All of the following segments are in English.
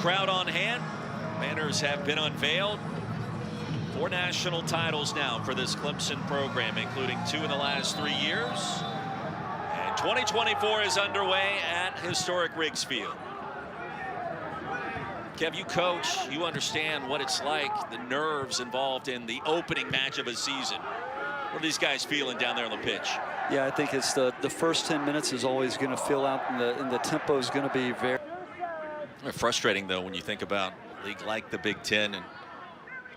crowd on hand. Banners have been unveiled. 4 national titles now for this Clemson program, including 2 in the last 3 years. And 2024 is underway at historic Riggs Field. Kev, you coach, you understand what it's like, the nerves involved in the opening match of a season. What are these guys feeling down there on the pitch? Yeah, I think it's the first 10 minutes is always going to fill out, and the tempo is going to be very frustrating, though, when you think about a league like the Big Ten and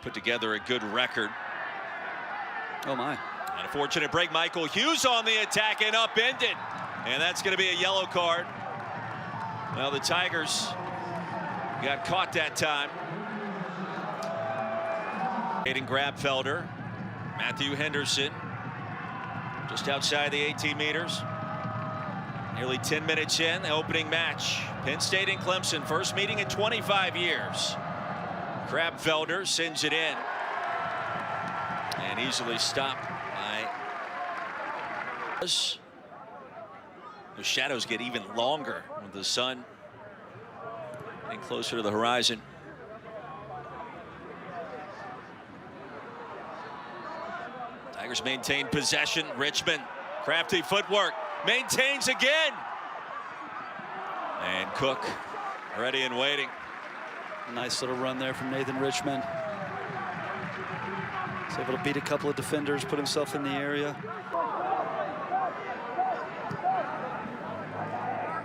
put together a good record. Oh, my. And a fortunate break. Michael Hughes on the attack and upended. And that's going to be a yellow card. Well, the Tigers got caught that time. Aiden Grabfelder, Matthew Henderson, just outside the 18 meters. Nearly 10 minutes in, the opening match. Penn State and Clemson, first meeting in 25 years. Grabfelder sends it in. And easily stopped by... The shadows get even longer with the sun getting closer to the horizon. Tigers maintain possession. Richmond, crafty footwork, maintains again. And Cook ready and waiting. Nice little run there from Nathan Richmond. He's able to beat a couple of defenders, put himself in the area.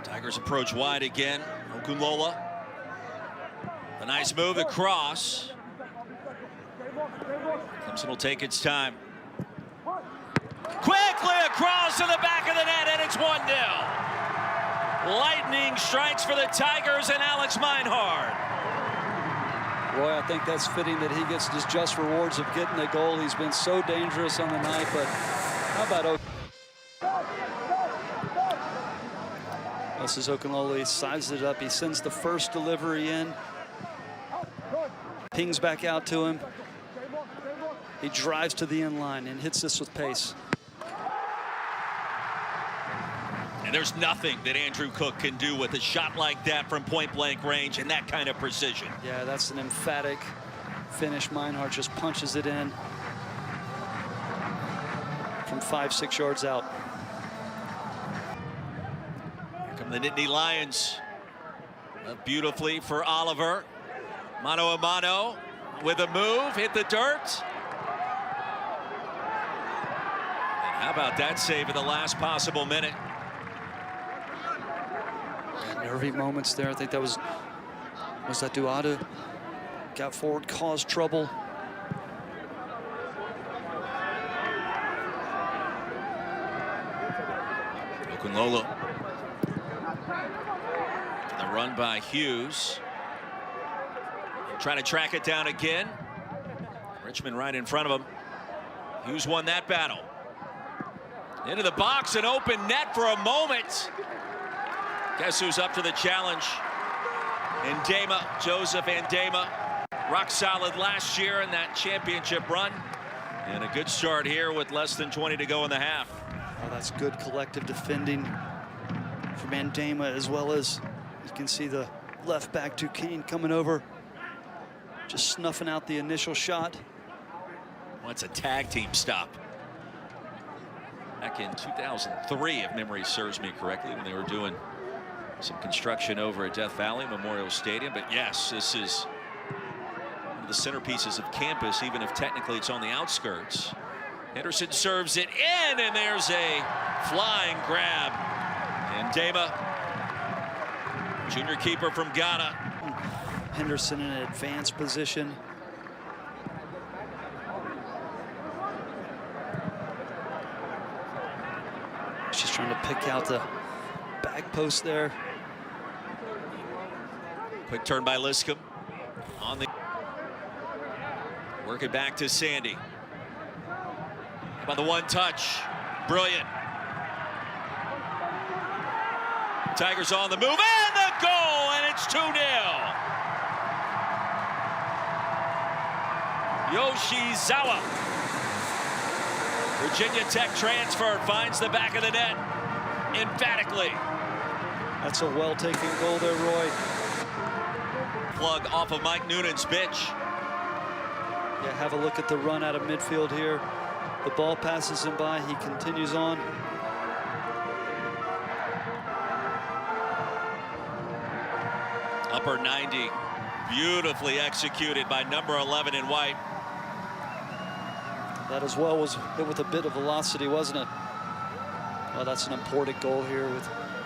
Tigers approach wide again. Okunlola. A nice move, the cross. Clemson will take its time. Quickly across to the back of the net, and it's 1-0. Lightning strikes for the Tigers and Alex Meinhardt. Roy, I think that's fitting that he gets his just rewards of getting the goal. He's been so dangerous on the night, but how about this is Okunlola. He sizes it up. He sends the first delivery in. Pings back out to him. He drives to the end line and hits this with pace. And there's nothing that Andrew Cook can do with a shot like that from point-blank range and that kind of precision. Yeah, that's an emphatic finish. Meinhardt just punches it in from 5-6 yards out. Here come the Nittany Lions. Beautifully for Oliver. Mano a mano with a move, hit the dirt. And how about that save at the last possible minute? Nervy moments there. I think that was that Duada got forward, caused trouble. Okunlola. The run by Hughes. Trying to track it down again. Richmond right in front of him. Hughes won that battle. Into the box, an open net for a moment. Guess who's up to the challenge? Ndema, Joseph Ndema. Rock solid last year in that championship run. And a good start here with less than 20 to go in the half. Oh, that's good collective defending from Ndema, as well as you can see the left back Duquesne coming over. Just snuffing out the initial shot. Well, it's a tag team stop. Back in 2003, if memory serves me correctly, when they were doing some construction over at Death Valley Memorial Stadium. But yes, this is one of the centerpieces of campus, even if technically it's on the outskirts. Henderson serves it in, and there's a flying grab. And Ndema, junior keeper from Ghana. Henderson in an advanced position. She's trying to pick out the back post there. Quick turn by Liscombe. On the work it back to Sandy. By the one touch. Brilliant. Tigers on the move and the goal, and it's 2-0. Yoshizawa. Virginia Tech transfer finds the back of the net emphatically. That's a well-taken goal there, Roy. plug off of Mike Noonan's bitch. Yeah, have a look at the run out of midfield here. The ball passes him by. He continues on. Upper 90. Beautifully executed by number 11 in white. That as well was hit with a bit of velocity, wasn't it? Well, that's an important goal here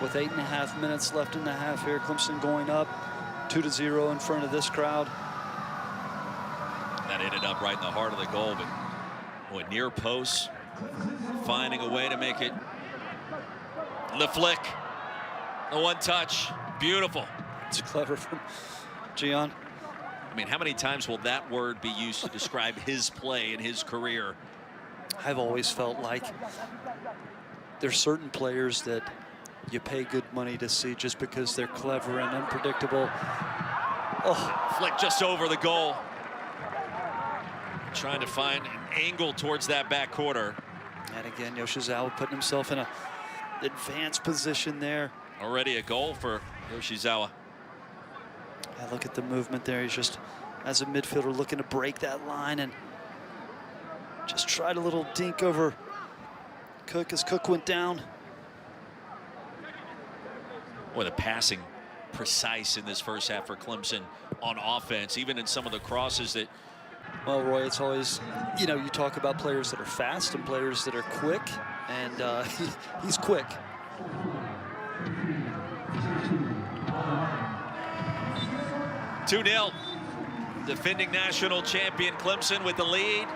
with 8.5 minutes left in the half here. Clemson going up 2-0 in front of this crowd. That ended up right in the heart of the goal, but boy, near post, finding a way to make it. The flick, the one touch, beautiful. It's clever from Gian. I mean, how many times will that word be used to describe his play in his career? I've always felt like there's certain players that you pay good money to see just because they're clever and unpredictable. Oh, flick just over the goal. Trying to find an angle towards that back quarter. And again, Yoshizawa putting himself in an advanced position there. Already a goal for Yoshizawa. Yeah, look at the movement there. He's just, as a midfielder, looking to break that line and just tried a little dink over Cook as Cook went down. Boy, the passing precise in this first half for Clemson on offense, even in some of the crosses that. Well, Roy, it's always, you know, you talk about players that are fast and players that are quick, and he's quick. (2-0). Defending national champion Clemson with the lead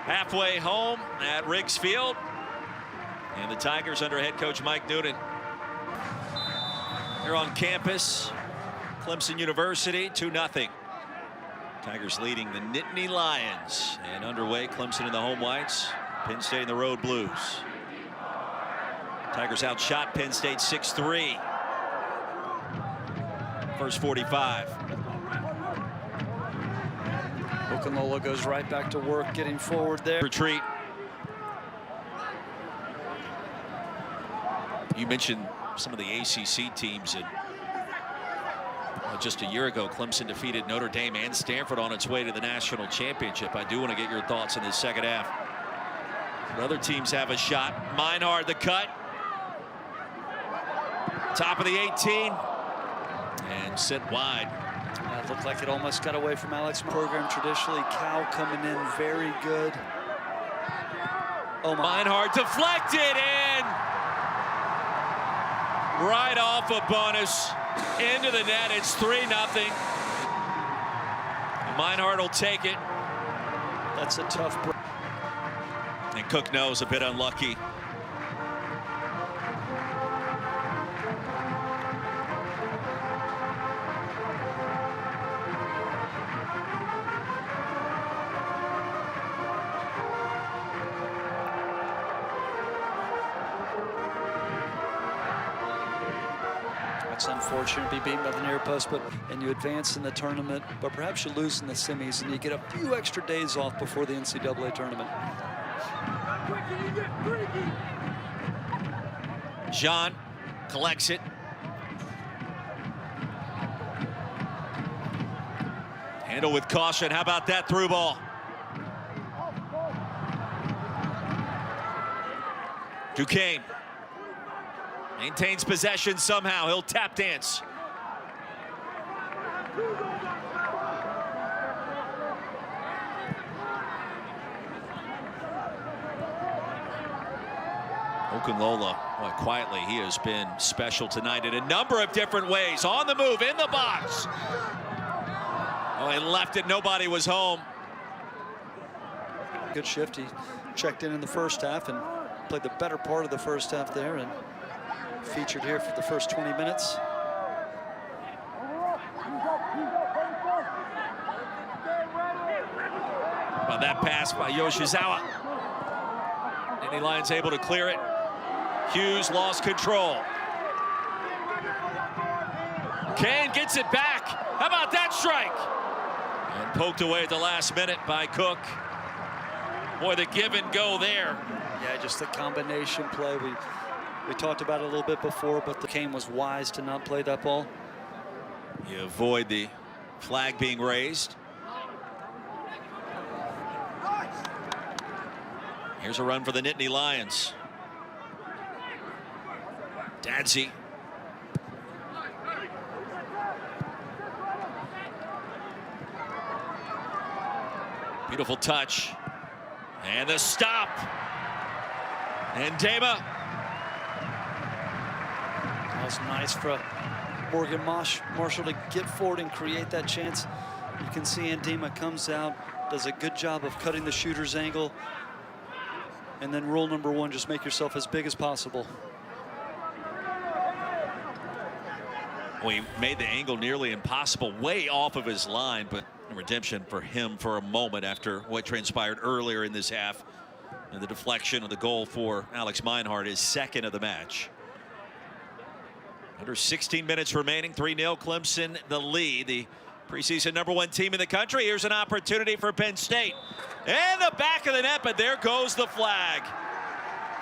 halfway home at Riggs Field. And the Tigers under head coach Mike Noonan. Here on campus, Clemson University, 2-0. Tigers leading the Nittany Lions. And underway, Clemson in the home whites, Penn State in the road blues. Tigers outshot Penn State 6-3. First 45. Okanola goes right back to work, getting forward there. Retreat. You mentioned some of the ACC teams, and just a year ago, Clemson defeated Notre Dame and Stanford on its way to the national championship. I do want to get your thoughts in this second half. But other teams have a shot. Meinhard, the cut. Top of the 18. And sent wide. It looked like it almost got away from Alex. Program traditionally, Cal coming in very good. Oh my. Meinhard deflected in. Right off a bonus into the net. It's 3-0. Meinhard will take it. That's a tough break. And Cook knows, a bit unlucky. It's unfortunate to be beaten by the near post, and you advance in the tournament, but perhaps you lose in the semis and you get a few extra days off before the NCAA tournament. Jean collects it. Handle with caution. How about that through ball? Duquesne maintains possession somehow. He'll tap dance. Okanola, boy, quietly, he has been special tonight in a number of different ways. On the move, in the box. Oh, he left it. Nobody was home. Good shift. He checked in the first half and played the better part of the first half there, and featured here for the first 20 minutes. Well, that pass by Yoshizawa. Nittany Lions able to clear it. Hughes lost control. Kane gets it back. How about that strike? And poked away at the last minute by Cook. Boy, the give and go there. Yeah, just the combination play. We talked about it a little bit before, but the Kane was wise to not play that ball. You avoid the Flag being raised. Here's a run for the Nittany Lions. Dadsey. Beautiful touch. And the stop. And Dema. That was nice for Morgan Marshall to get forward and create that chance. You can see Andema comes out, does a good job of cutting the shooter's angle. And then rule number one, just make yourself as big as possible. Well, he made the angle nearly impossible, way off of his line, but redemption for him for a moment after what transpired earlier in this half. And the deflection of the goal for Alex Meinhardt is second of the match. Under 16 minutes remaining, 3-0 Clemson the lead. The preseason #1 team in the country. Here's an opportunity for Penn State. And the back of the net, but there goes the flag.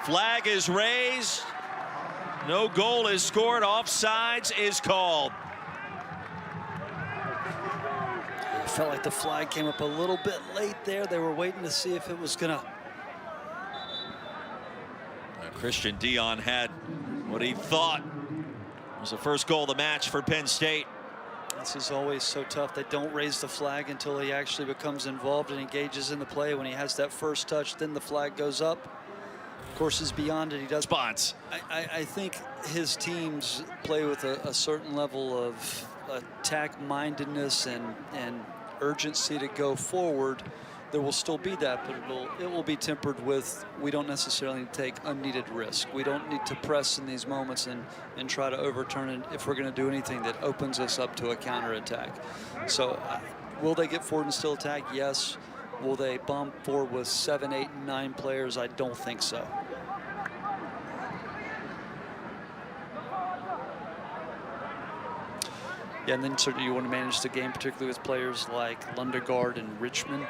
Flag is raised. No goal is scored. Offsides is called. It felt like the flag came up a little bit late there. They were waiting to see if it was gonna. Christian Dion had what he thought was the first goal of the match for Penn State. This is always so tough. They don't raise the flag until he actually becomes involved and engages in the play. When he has that first touch, then the flag goes up. Of course, is beyond it. He does spots. I think his teams play with a certain level of attack mindedness and urgency to go forward. There will still be that, but it will be tempered with, we don't necessarily take unneeded risk. We don't need to press in these moments and try to overturn it if we're going to do anything that opens us up to a counterattack. So will they get forward and still attack? Yes. Will they bomb forward with 7, 8, and 9 players? I don't think so. Yeah, and then certainly you want to manage the game, particularly with players like Lundegaard and Richmond.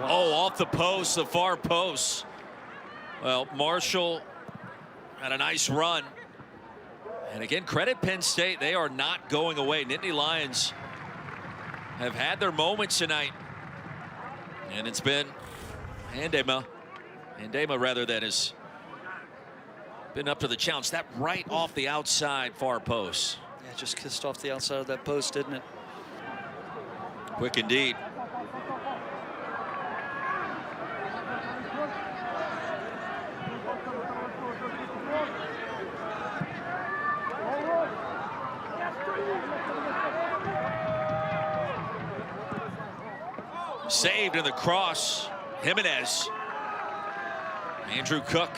Oh, off the post, the far post. Well, Marshall had a nice run. And again, credit Penn State. They are not going away. Nittany Lions have had their moments tonight. And it's been Andema rather, that has been up to the challenge. That right off the outside far post. Yeah, just kissed off the outside of that post, didn't it? Quick indeed. Saved in the cross. Jimenez. Andrew Cook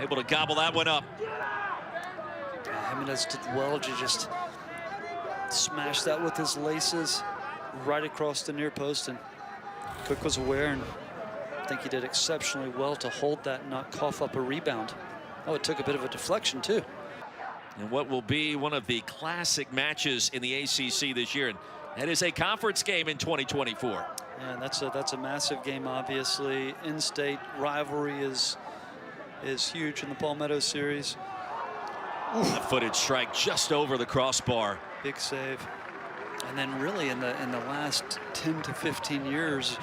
able to gobble that one up. Jimenez did well to just smash that with his laces right across the near post, and Cook was aware, and I think he did exceptionally well to hold that and not cough up a rebound. Oh, it took a bit of a deflection too. And what will be one of the classic matches in the ACC this year, and that is a conference game in 2024. Yeah, that's a massive game, obviously. In-state rivalry is huge in the Palmetto series. Left-footed strike just over the crossbar. Big save. And then really in the last 10 to 15 years,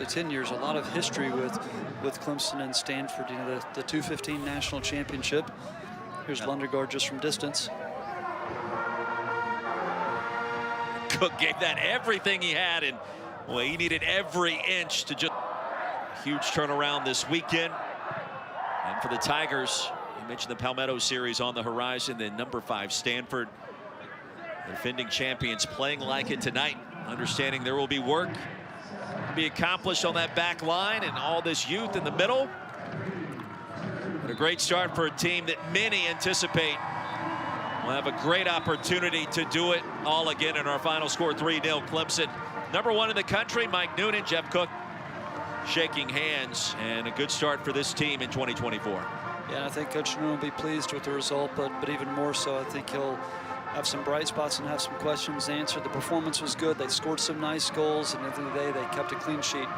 10 years, a lot of history with Clemson and Stanford. You know, the 215 national championship. Here's Lundegaard just from distance. Cook gave that everything he had, and well, he needed every inch to just. Huge turnaround this weekend. And for the Tigers, you mentioned the Palmetto series on the horizon, then #5 Stanford, defending champions, playing like it tonight, understanding there will be work to be accomplished on that back line and all this youth in the middle. But a great start for a team that many anticipate will have a great opportunity to do it all again in our final score. 3-0 Clemson. #1 in the country, Mike Noonan, Jeff Cook shaking hands, and a good start for this team in 2024. Yeah, I think Coach Noonan will be pleased with the result, but even more so, I think he'll have some bright spots and have some questions answered. The performance was good. They scored some nice goals, and at the end of the day, they kept a clean sheet.